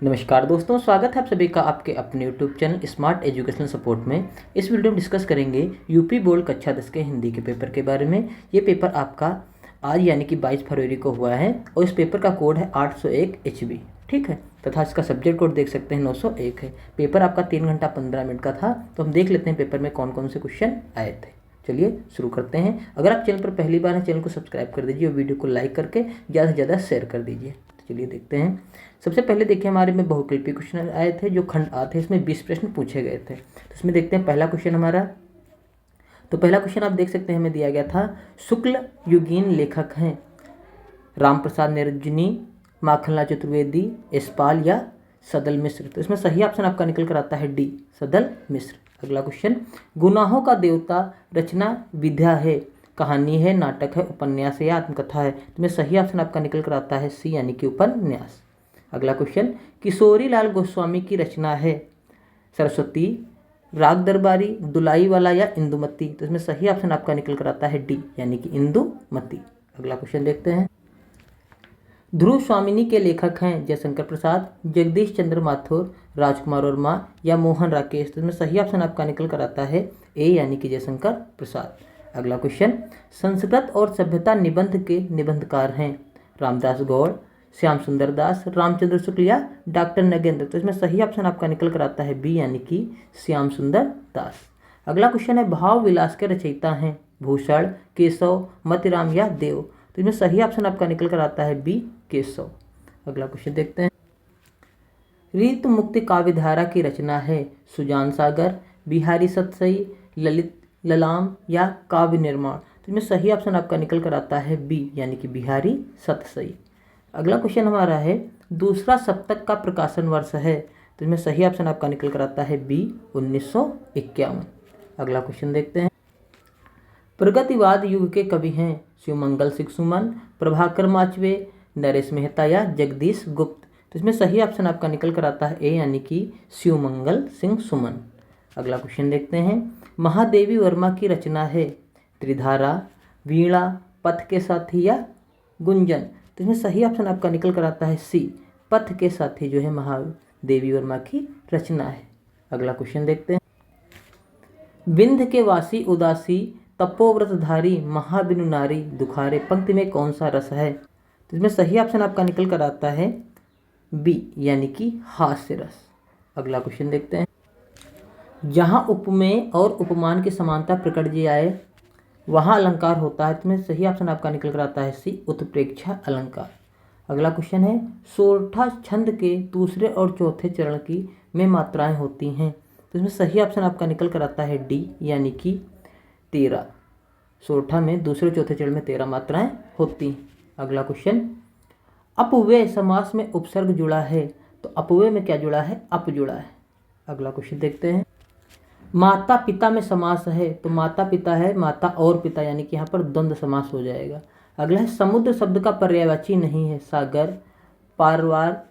नमस्कार दोस्तों, स्वागत है आप सभी का आपके अपने YouTube channel smart educational support में। इस वीडियो में डिस्कस करेंगे यूपी बोर्ड कक्षा 10 के हिंदी के पेपर के बारे में। ये पेपर आपका आज यानी कि 22 फरवरी को हुआ है और इस पेपर का कोड है 801 HB, ठीक है। तथा इसका सब्जेक्ट कोड देख सकते हैं 901 है। पेपर आपका 3 घंटा 15 मिनट का था। तो हम देख लेते हैं पेपर में कौन कौन से क्वेश्चन आए थे। चलिए शुरू करते हैं। अगर आप चैनल पर पहली बार हैं, चैनल को सब्सक्राइब कर दीजिए और वीडियो को लाइक करके ज़्यादा से ज़्यादा शेयर कर दीजिए। चलिए देखते हैं। सबसे पहले देखिए, हमारे में बहुकल्पी क्वेश्चन आए थे जो खंड आ थे। इसमें 20 प्रश्न पूछे गए थे। तो इसमें देखते हैं पहला क्वेश्चन हमारा। तो पहला क्वेश्चन आप देख सकते हैं, हमें दिया गया था शुक्ल युगीन लेखक हैं राम प्रसाद निरंजनी, माखनलाल चतुर्वेदी, यशपाल या सदल मिश्र। तो इसमें सही ऑप्शन आपका निकल कर आता है डी, सदल मिश्र। अगला क्वेश्चन, गुनाहों का देवता रचना विद्या है, कहानी है, नाटक है, उपन्यास है या आत्मकथा है। तो इसमें सही ऑप्शन आपका निकल कर आता है सी यानी कि उपन्यास। अगला क्वेश्चन, किशोरी लाल गोस्वामी की रचना है सरस्वती, राग दरबारी, दुलाई वाला या इंदुमती। तो इसमें सही ऑप्शन आपका निकल कर आता है डी यानी कि इंदुमती। अगला क्वेश्चन देखते हैं। ध्रुव स्वामिनी के लेखक हैं जयशंकर प्रसाद, जगदीश चंद्र माथुर, राजकुमार वर्मा या मोहन राकेश। तो इसमें सही ऑप्शन आपका निकल कर आता है ए यानी कि जयशंकर प्रसाद। अगला क्वेश्चन, संस्कृत और सभ्यता निबंध के निबंधकार हैं रामदास गौड़, श्याम सुंदर दास, रामचंद्र शुक्ल या डॉक्टर नगेंद्र। तो इसमें सही ऑप्शन आपका निकल कर आता है बी यानी कि श्याम सुंदर दास। अगला क्वेश्चन है, भाव विलास के रचयिता हैं भूषण, केशव, मतिराम या देव। तो इसमें सही ऑप्शन आपका निकल कर आता है बी केशव। अगला क्वेश्चन देखते हैं। रीत मुक्ति काव्यधारा की रचना है सुजान सागर, बिहारी सतसई, ललित ललाम या काव्य निर्माण। तो इसमें सही ऑप्शन आपका निकल कर आता है बी यानी कि बिहारी सतसई। अगला क्वेश्चन हमारा है, दूसरा सप्तक का प्रकाशन वर्ष है। तो इसमें सही ऑप्शन आपका निकल कर आता है बी 1951। अगला क्वेश्चन देखते हैं। प्रगतिवाद युग के कवि हैं शिवमंगल सिंह सुमन, प्रभाकर माचवे, नरेश मेहता या जगदीश गुप्त। तो इसमें सही ऑप्शन आपका निकल कर आता है ए यानी कि शिवमंगल सिंह सुमन। अगला क्वेश्चन देखते हैं। महादेवी वर्मा की रचना है त्रिधारा, वीणा, पथ के साथी या गुंजन। तो इसमें सही ऑप्शन आपका निकल कर आता है सी, पथ के साथी जो है महादेवी वर्मा की रचना है। अगला क्वेश्चन देखते हैं। विंध्य के वासी उदासी, तपोव्रतधारी, महाबिनु नारी, दुखारे पंक्ति में कौन सा रस है। तो इसमें सही ऑप्शन आपका निकल कर आता है बी यानी कि हास्य रस। अगला क्वेश्चन देखते हैं। जहाँ उपमेय और उपमान की समानता प्रकट जी आए वहाँ अलंकार होता है। तो इसमें सही ऑप्शन आपका निकल कर आता है सी, उत्प्रेक्षा अलंकार। अगला क्वेश्चन है, सोरठा छंद के दूसरे और चौथे चरण की में मात्राएं होती हैं। तो इसमें सही ऑप्शन आपका निकल कर आता है डी यानी कि 13। सोरठा में दूसरे चौथे चरण में 13 मात्राएं होती हैं। अगला क्वेश्चन, अपव्यय समास में उपसर्ग जुड़ा है। तो अपव्यय में क्या जुड़ा है, अप जुड़ा है। अगला क्वेश्चन देखते हैं। माता पिता में समास है तो माता पिता है माता और पिता यानी कि यहाँ पर द्वंद्व समास हो जाएगा। अगला है, समुद्र शब्द का पर्यायवाची नहीं है सागर, पारवार,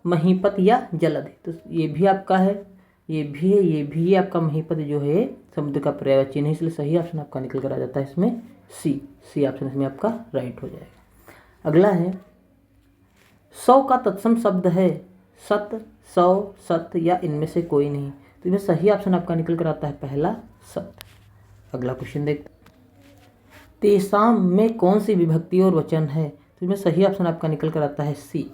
महीपत या जलधि। तो ये भी आपका है, ये भी है, ये भी आपका महीपत जो है समुद्र का पर्यायवाची नहीं, इसलिए सही ऑप्शन आपका निकल कर आ जाता है इसमें सी ऑप्शन इसमें आपका राइट हो जाएगा। अगला है, 100 का तत्सम शब्द है सत, 100, सत या इनमें से कोई नहीं। तो इसमें सही ऑप्शन आपका निकल कर आता है पहला सत। अगला क्वेश्चन देखते हैं। तेसाम में कौन सी विभक्ति और वचन है। तो इसमें सही ऑप्शन आपका निकल कर आता है सी,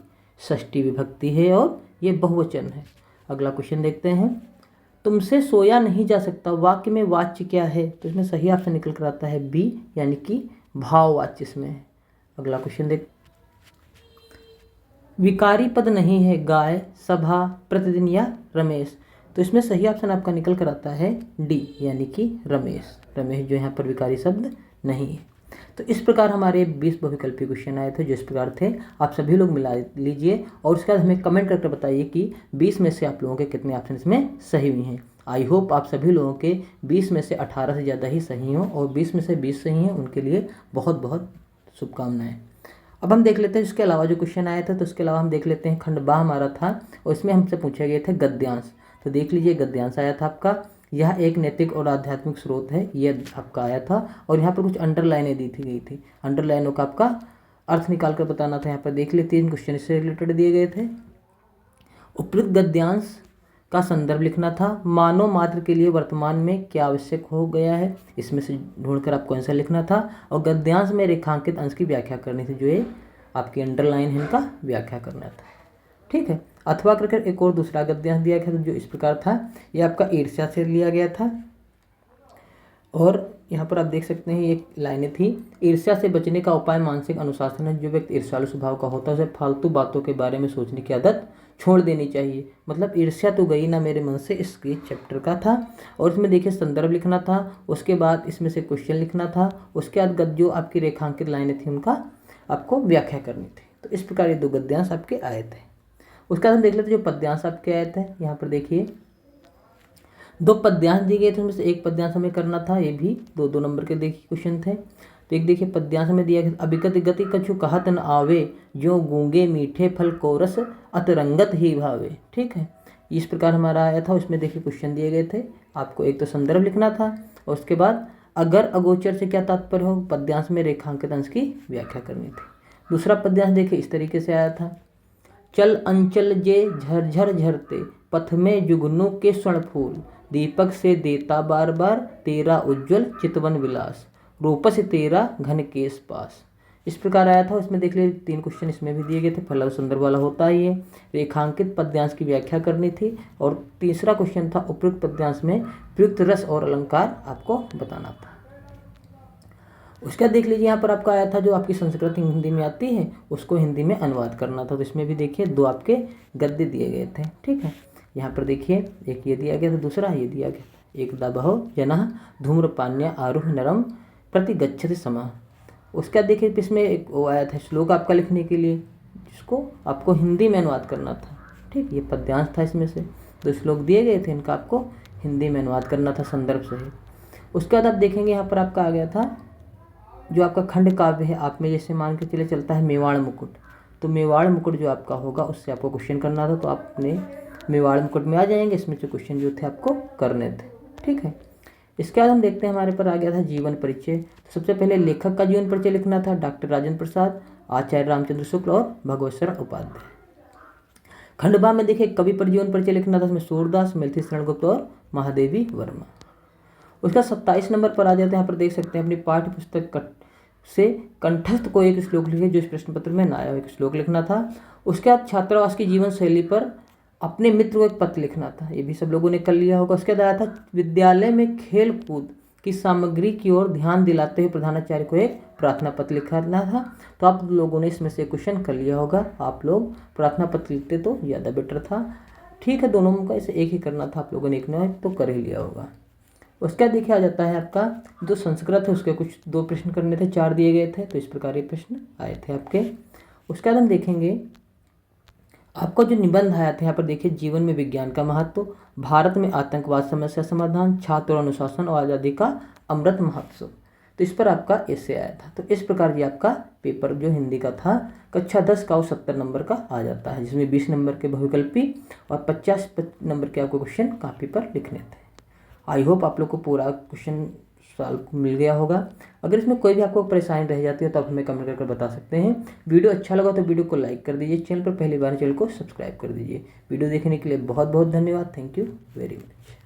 षष्ठी विभक्ति है और ये बहुवचन है। अगला क्वेश्चन देखते हैं। तुमसे सोया नहीं जा सकता वाक्य में वाच्य क्या है। तो इसमें सही ऑप्शन निकल कर आता है बी यानी कि भाववाच्य इसमें है। अगला क्वेश्चन देख, विकारी पद नहीं है गाय, सभा, प्रतिदिन या रमेश। तो इसमें सही ऑप्शन आपका निकल कर आता है डी यानी कि रमेश। रमेश जो यहाँ पर विकारी शब्द नहीं है। तो इस प्रकार हमारे 20 बहुविकल्पी क्वेश्चन आए थे जो इस प्रकार थे। आप सभी लोग मिला लीजिए और उसके बाद हमें कमेंट करके बताइए कि 20 में से आप लोगों के कितने ऑप्शन इसमें सही हुए हैं। आई होप आप सभी लोगों के 20 में से 18 से ज़्यादा ही सही हों और 20 में से 20 सही हैं, उनके लिए बहुत बहुत शुभकामनाएँ। अब हम देख लेते हैं इसके अलावा जो क्वेश्चन आए थे। तो इसके अलावा हम देख लेते हैं, खंड बा हमारा था और इसमें हमसे पूछे गए थे गद्यांश। तो देख लीजिए, गद्यांश आया था आपका, यह एक नैतिक और आध्यात्मिक स्रोत है, यह आपका आया था। और यहाँ पर कुछ अंडरलाइनें दी थी गई थी, अंडरलाइनों का आपका अर्थ निकाल कर बताना था। यहाँ पर देख लेते हैं, क्वेश्चन इससे रिलेटेड दिए गए थे। उपयुक्त गद्यांश का संदर्भ लिखना था। मानव मात्र के लिए वर्तमान में क्या आवश्यक हो गया है, इसमें से ढूंढकर आपको आंसर लिखना था। और गद्यांश में रेखांकित अंश की व्याख्या करनी थी, जो ये आपकी अंडरलाइन है इनका व्याख्या करना था। ठीक है, अथवा करके एक और दूसरा गद्यांश दिया गया था जो इस प्रकार था। ये आपका ईर्ष्या से लिया गया था। और यहाँ पर आप देख सकते हैं ये लाइनें थी। ईर्ष्या से बचने का उपाय मानसिक अनुशासन है। जो व्यक्ति ईर्ष्यालु स्वभाव का होता है उसे फालतू बातों के बारे में सोचने की आदत छोड़ देनी चाहिए। मतलब ईर्ष्या तो गई ना मेरे मन से, इसके चैप्टर का था। और इसमें देखिए संदर्भ लिखना था, उसके बाद इसमें से क्वेश्चन लिखना था, उसके बाद जो आपकी रेखांकित लाइनें थी उनका आपको व्याख्या करनी थी। तो इस प्रकार ये 2 गद्यांश आपके आए थे। उसके बाद हम देख लेते जो पद्यांश आपके आए थे। यहाँ पर देखिए 2 पद्यांश दिए गए थे, उनमें से एक पद्यांश हमें करना था। ये भी 2-2 नंबर के देखिए क्वेश्चन थे। तो एक देखिए पद्यांश में दिया गया, अभिगत गति कछु कहत न आवे, जो गूंगे मीठे फल को रस अतरंगत ही भावे। ठीक है, इस प्रकार हमारा आया था। उसमें देखिए क्वेश्चन दिए गए थे, आपको एक तो संदर्भ लिखना था और उसके बाद अगर अगोचर से क्या तात्पर्य हो, पद्यांश में रेखांकित अंश की व्याख्या करनी थी। दूसरा पद्यांश देखिए इस तरीके से आया था, चल अंचल जे झरझर झरते, पथ में जुगनू के स्वर्ण फूल, दीपक से देता बार बार, तेरा उज्ज्वल चितवन विलास, रूपस तेरा घन केश पास। इस प्रकार आया था। इसमें देख लीजिए 3 क्वेश्चन इसमें भी दिए गए थे। फल और संदर्भ वाला होता है ये। रेखांकित पद्यांश की व्याख्या करनी थी। और तीसरा क्वेश्चन था उपयुक्त पद्यांश में प्रयुक्त रस और अलंकार आपको बताना था। उसका देख लीजिए यहाँ पर आपका आया था जो आपकी संस्कृत हिंदी में आती है उसको हिंदी में अनुवाद करना था। तो इसमें भी देखिए 2 आपके गद्य दिए गए थे। ठीक है, यहाँ पर देखिए एक ये दिया गया था, दूसरा ये दिया गया, एक बहवो जनः धूम्रपान्या आरुह नरम प्रति गच्छति समः। उसका देखिए इसमें एक वो आया था श्लोक आपका लिखने के लिए, जिसको आपको हिंदी में अनुवाद करना था। ठीक, ये पद्यांश था। इसमें से 2 श्लोक दिए गए थे, इनका आपको हिंदी में अनुवाद करना था संदर्भ सहित। उसके बाद आप देखेंगे यहाँ पर आपका आ गया था जो आपका खंड काव्य है। आप में जैसे मान के चले चलता है मेवाड़ मुकुट, तो मेवाड़ मुकुट जो आपका होगा उससे आपको क्वेश्चन करना था। तो आप अपने मेवाड़ मुकुट में आ जाएंगे। इसमें जो क्वेश्चन जो थे आपको करने थे। ठीक है, इसके बाद हम देखते हैं हमारे पर आ गया था जीवन परिचय। तो सबसे पहले लेखक का जीवन परिचय लिखना था, डॉक्टर राजेंद्र प्रसाद, आचार्य रामचंद्र शुक्ल और भगवत शरण उपाध्याय। खंड बा में देखिए कवि पर जीवन परिचय लिखना था, इसमें सूरदास, मैथिली शरण गुप्त और महादेवी वर्मा। उसका 27 नंबर पर आ जाते हैं। यहाँ पर देख सकते हैं अपनी पाठ्य पुस्तक से कंठस्थ को एक श्लोक लिखे जो इस प्रश्न पत्र में ना आया हो, एक श्लोक लिखना था। उसके बाद छात्रावास की जीवन शैली पर अपने मित्र को एक पत्र लिखना था, ये भी सब लोगों ने कर लिया होगा। उसके बाद आया था विद्यालय में खेल कूद की सामग्री की ओर ध्यान दिलाते हुए प्रधानाचार्य को एक प्रार्थना पत्र लिखना था। तो आप लोगों ने इसमें से क्वेश्चन कर लिया होगा। आप लोग प्रार्थना पत्र लिखते तो ज़्यादा बेटर था। ठीक है, दोनों का इसे एक ही करना था, आप लोगों ने एक न तो कर ही लिया होगा। उसका देखिए आ जाता है आपका जो संस्कृत है उसके कुछ 2 प्रश्न करने थे, 4 दिए गए थे। तो इस प्रकार ये प्रश्न आए थे आपके। उसके बाद हम देखेंगे आपको जो निबंध आया था। यहाँ पर देखिए जीवन में विज्ञान का महत्व, भारत में आतंकवाद समस्या समाधान, छात्र और अनुशासन और आज़ादी का अमृत महोत्सव। तो इस पर आपका ऐसे आया था। तो इस प्रकार ये आपका पेपर जो हिंदी का था कक्षा 10 का 70 नंबर का आ जाता है, जिसमें 20 नंबर के बहुविकल्पी और 50 नंबर के आपको क्वेश्चन कॉपी पर लिखने थे। आई होप आप लोग को पूरा क्वेश्चन सॉल्व मिल गया होगा। अगर इसमें कोई भी आपको परेशानी रह जाती है तो आप हमें कमेंट करके बता सकते हैं। वीडियो अच्छा लगा तो वीडियो को लाइक कर दीजिए, चैनल पर पहली बार चैनल को सब्सक्राइब कर दीजिए। वीडियो देखने के लिए बहुत बहुत धन्यवाद। Thank you very much.